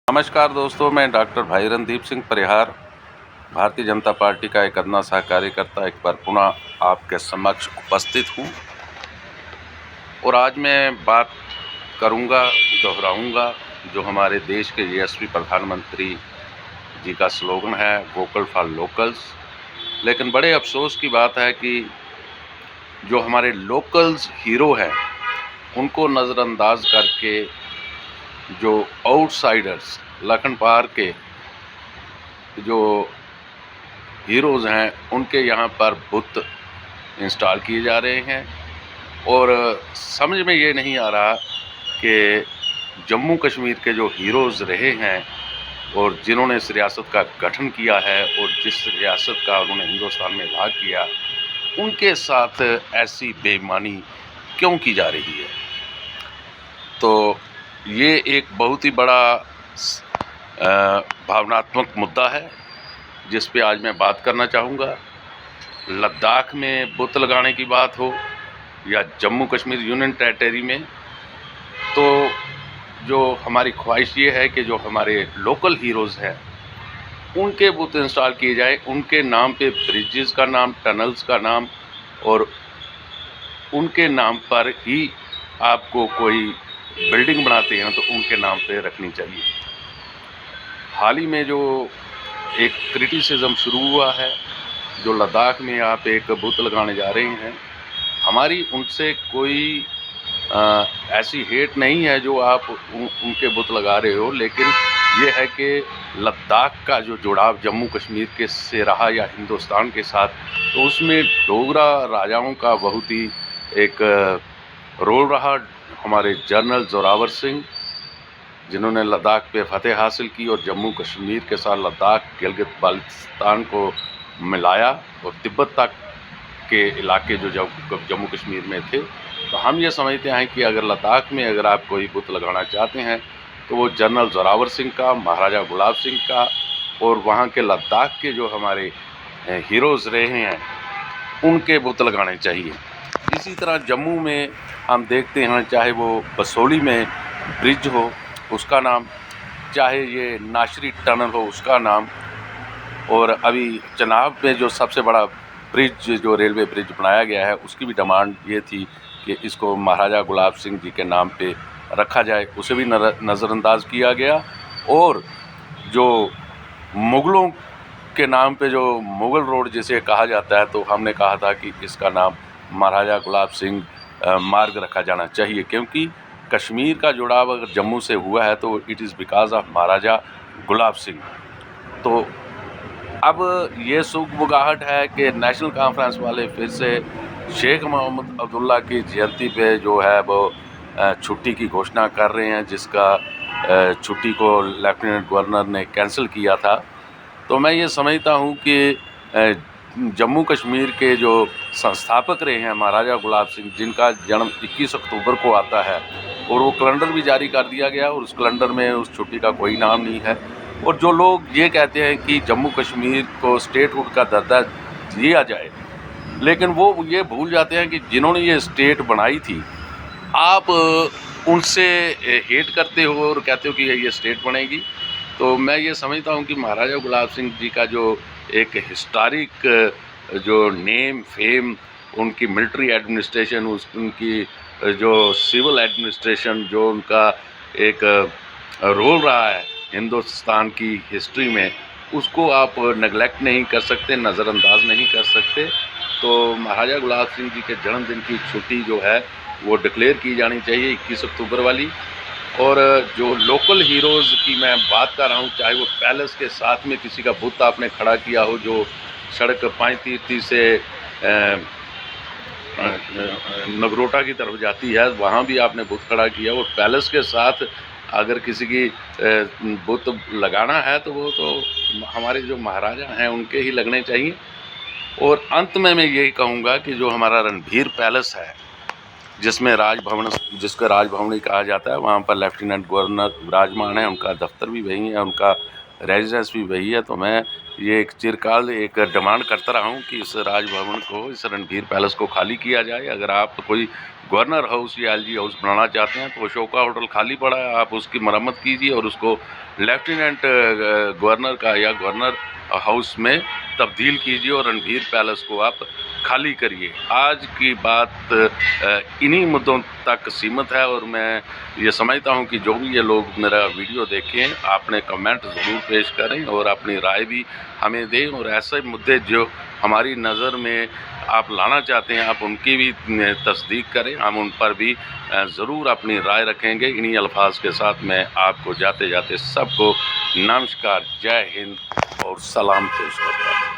नमस्कार दोस्तों, मैं डॉक्टर भाई रणदीप सिंह परिहार, भारतीय जनता पार्टी का एक अदना सा कार्यकर्ता एक बार पुनः आपके समक्ष उपस्थित हूँ। और आज मैं बात करूँगा, दोहराऊँगा जो हमारे देश के यशस्वी प्रधानमंत्री जी का स्लोगन है, वोकल फॉर लोकल्स। लेकिन बड़े अफसोस की बात है कि जो हमारे लोकल्स हीरो हैं, उनको नज़रअंदाज करके जो आउटसाइडर्स लखनपार के जो हीरोज़ हैं, उनके यहाँ पर बुत इंस्टॉल किए जा रहे हैं। और समझ में ये नहीं आ रहा कि जम्मू कश्मीर के जो हीरोज़ रहे हैं और जिन्होंने इस रियासत का गठन किया है और जिस रियासत का उन्होंने हिंदुस्तान में भाग किया, उनके साथ ऐसी बेईमानी क्यों की जा रही है। तो ये एक बहुत ही बड़ा भावनात्मक मुद्दा है जिस पे आज मैं बात करना चाहूँगा। लद्दाख में बुत लगाने की बात हो या जम्मू कश्मीर यूनियन टेरिटरी में, तो जो हमारी ख्वाहिश ये है कि जो हमारे लोकल हीरोज़ हैं, उनके बुत इंस्टॉल किए जाए, उनके नाम पे ब्रिजेस का नाम, टनल्स का नाम और उनके नाम पर ही आपको कोई बिल्डिंग बनाते हैं तो उनके नाम पे रखनी चाहिए। हाल ही में जो एक क्रिटिसिज्म शुरू हुआ है, जो लद्दाख में आप एक बुत लगाने जा रहे हैं, हमारी उनसे कोई ऐसी हेट नहीं है जो आप उनके बुत लगा रहे हो, लेकिन ये है कि लद्दाख का जो जुड़ाव जम्मू कश्मीर के से रहा या हिंदुस्तान के साथ, तो उसमें डोगरा राजाओं का बहुत ही एक रोल रहा। हमारे जनरल जोरावर सिंह, जिन्होंने लद्दाख पे फतेह हासिल की और जम्मू कश्मीर के साथ लद्दाख गिलगित बाल्टिस्तान को मिलाया और तिब्बत तक के इलाके जो जम्मू कश्मीर में थे। तो हम ये समझते हैं कि अगर लद्दाख में अगर आप कोई बुत लगाना चाहते हैं तो वो जनरल जोरावर सिंह का, महाराजा गुलाब सिंह का और वहाँ के लद्दाख के जो हमारे हीरोज़ रहे हैं, उनके बुत लगाने चाहिए। इसी तरह जम्मू में हम देखते हैं, चाहे वो बसोली में ब्रिज हो उसका नाम, चाहे ये नाशरी टनल हो उसका नाम, और अभी चनाब में जो सबसे बड़ा ब्रिज जो रेलवे ब्रिज बनाया गया है, उसकी भी डिमांड ये थी कि इसको महाराजा गुलाब सिंह जी के नाम पे रखा जाए, उसे भी नज़रअंदाज किया गया। और जो मुग़लों के नाम पे जो मुग़ल रोड जिसे कहा जाता है, तो हमने कहा था कि इसका नाम महाराजा गुलाब सिंह मार्ग रखा जाना चाहिए, क्योंकि कश्मीर का जुड़ाव अगर जम्मू से हुआ है तो इट इज़ बिकॉज़ ऑफ महाराजा गुलाब सिंह। तो अब ये सुगबुगाहट है कि नेशनल कॉन्फ्रेंस वाले फिर से शेख मोहम्मद अब्दुल्ला की जयंती पे जो है वो छुट्टी की घोषणा कर रहे हैं, जिसका छुट्टी को लेफ्टिनेंट गवर्नर ने कैंसिल किया था। तो मैं ये समझता हूँ कि जम्मू कश्मीर के जो संस्थापक रहे हैं महाराजा गुलाब सिंह, जिनका जन्म 21 अक्टूबर को आता है और वो कैलेंडर भी जारी कर दिया गया और उस कैलेंडर में उस छुट्टी का कोई नाम नहीं है। और जो लोग ये कहते हैं कि जम्मू कश्मीर को स्टेटहुड का दर्जा दिया जाए, लेकिन वो ये भूल जाते हैं कि जिन्होंने ये स्टेट बनाई थी, आप उनसे हेट करते हो और कहते हो कि ये स्टेट बनेगी। तो मैं ये समझता हूँ कि महाराजा गुलाब सिंह जी का जो एक हिस्टोरिक जो नेम फेम, उनकी मिलिट्री एडमिनिस्ट्रेशन, उनकी जो सिविल एडमिनिस्ट्रेशन, जो उनका एक रोल रहा है हिंदुस्तान की हिस्ट्री में, उसको आप नेगलेक्ट नहीं कर सकते, नज़रअंदाज नहीं कर सकते। तो महाराजा गुलाब सिंह जी के जन्मदिन की छुट्टी जो है वो डिक्लेयर की जानी चाहिए, 21 अक्टूबर वाली। और जो लोकल हीरोज़ की मैं बात कर रहा हूँ, चाहे वो पैलेस के साथ में किसी का बुत आपने खड़ा किया हो, जो सड़क 5 से नगरोटा की तरफ जाती है, वहाँ भी आपने बुत खड़ा किया, और पैलेस के साथ अगर किसी की बुत लगाना है तो वो तो हमारे जो महाराजा हैं उनके ही लगने चाहिए। और अंत में मैं यही कहूँगा कि जो हमारा रणभीर पैलेस है, जिसमें राजभवन, जिसका राजभवन ही कहा जाता है, वहाँ पर लेफ्टिनेंट गवर्नर विराजमान है, उनका दफ्तर भी वही है, उनका रेजिडेंस भी वही है। तो मैं ये एक चिरकाल एक डिमांड करता रहा हूँ कि इस राजभवन को, इस रणभीर पैलेस को खाली किया जाए। अगर आप कोई गवर्नर हाउस या एलजी हाउस बनाना चाहते हैं तो अशोका होटल खाली पड़ा है, आप उसकी मरम्मत कीजिए और उसको लेफ्टिनेंट गवर्नर का या गवर्नर हाउस में तब्दील कीजिए और रणधीर पैलेस को आप खाली करिए। आज की बात इन्हीं मुद्दों तक सीमित है और मैं ये समझता हूँ कि जो भी ये लोग मेरा वीडियो देखें, आपने कमेंट ज़रूर पेश करें और अपनी राय भी हमें दें और ऐसे मुद्दे जो हमारी नज़र में आप लाना चाहते हैं, आप उनकी भी तस्दीक करें, हम उन पर भी ज़रूर अपनी राय रखेंगे। इन्हीं अल्फाज के साथ मैं आपको जाते जाते सबको नमस्कार, जय हिंद और सलाम पेश करता हूँ।